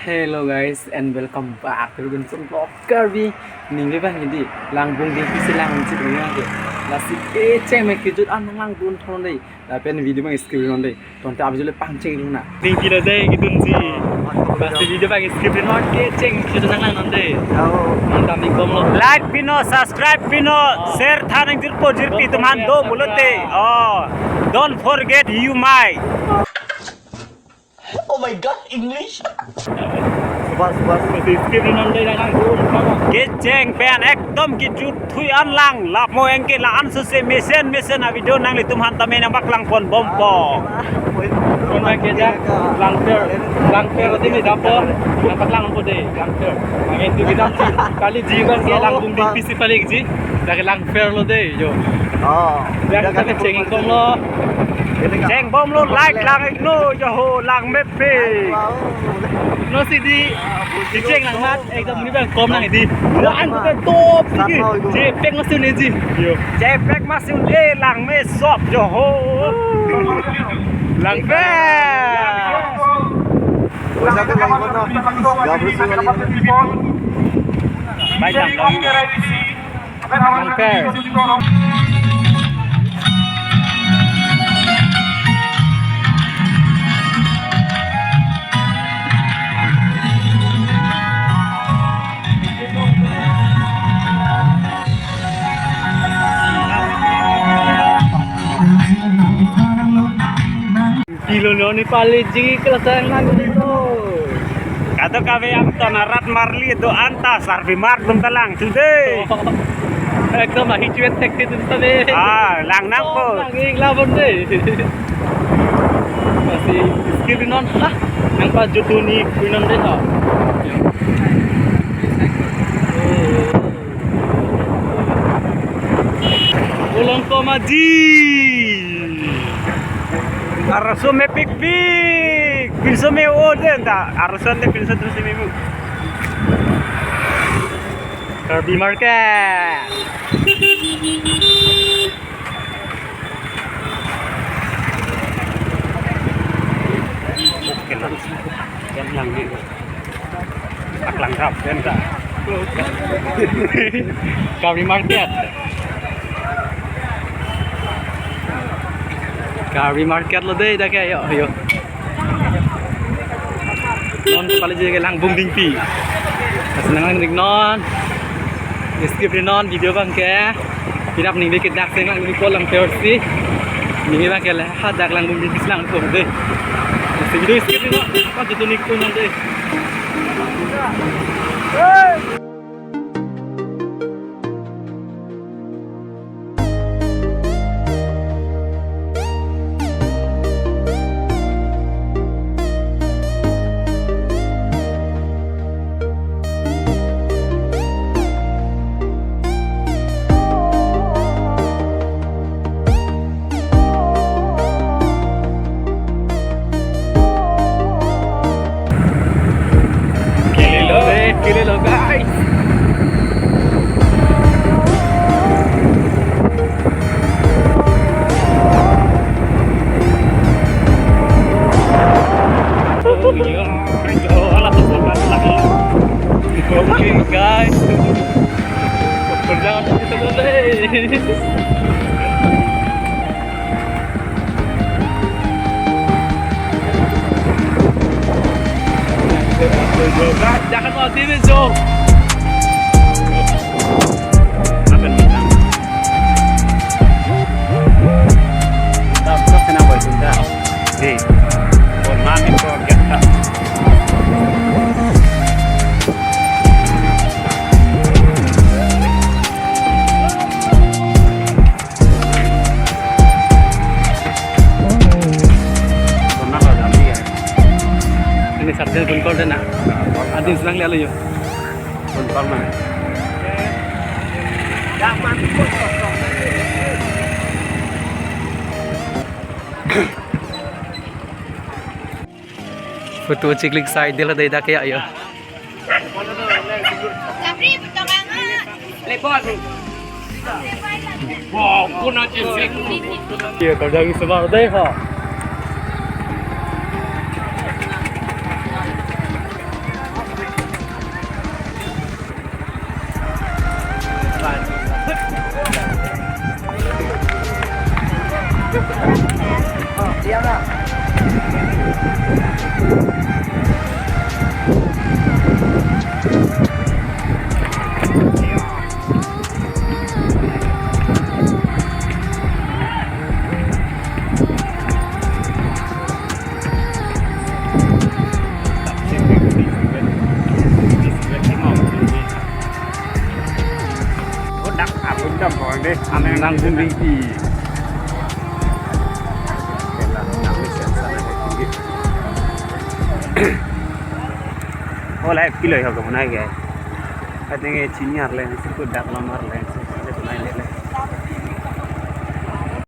Hello guys and welcome back to Vincent Vlog Kirby. Ning bang hindi langbung di silang cik ni age. Lasi ceng me kijut an lang dun thon dei. La pen video mang script non dei. Ton ta abjule pancing lu na. Ning kira dei gidun ji. Lasi video bang script non ceng kijut lang non dei. Mantap ni kom lo. Like pino, subscribe pino, share thanang jirpo jirpi tuman do bulote. Oh, don't forget you my. Oh my god, English! Script non dei lang dun. Keceng pen ekdom kijut thui an lang lap mo engke la an se mesen a video nang li tumhan tame nang baklang pon bompo. Kon bang keja langfer odi ni dapo. Nampak lang po dei langfer. Ang itu bidang si kali jiban ke langbung di pisi paling ji. Dak langfer lo dei yo. Oh, Dak ka cengin kom lo. Ceng bom lo like lang igno joho lang mepe. No si di ceng lang mat ekdom ni bang kom nang di. An ko top sigi. Je pek masun ni ji. Yo. Cepek masih le lang me sop joho. Lang pe. Baik jam dong. Langfer. Kilo no ni palit jigi kelasan lang dito. Kado kawe am tonarat marli do anta sarvi mar dum talang today. Ekdom ahi cuet tek itu tadi. Ah, lang nang po. Langing lawan deh. Masih skill non lah. Yang pas jutu ni kuinon deh ha. Ulong ko maji. Araso me pik pik. Pinso me oden ta. Araso ne pinso terus me mu. Kirby Market. Oke lah. Yang lang ni. Tak lang rap kan ta. Kirby Market. Kirby Market lo deh dah kayak ayo. Non paling juga langbung dingpi. Senang ning non. Skip non video bang ke. Pinap ning dikit dak senang ning kolang teorsi. Ning bang ke lah dak langbung dingpi selang tu deh. Video skip non. Apa tu nik tu non deh. Kili lo guys. Oh iya, alat terbakar lagi. Oke guys, berjalan kita boleh. Jangan mau sini Jo. Apa ni? Tak kau kenapa itu dah? Di. Bon mami kau kita. Ini sarjana kunkol deh nak. Adin senang lihat lo yo. Kunkol mana? Jangan kosong. Foto ciklik side dia lah dah kayak yo. Kapri betul banget. Lepot. Wow, kuna cek. Iya, kalau jangan sebar deh ha. nang bungding ki oh lah kilo ya kamu naik ya katanya cinyar lah itu dak lamar lah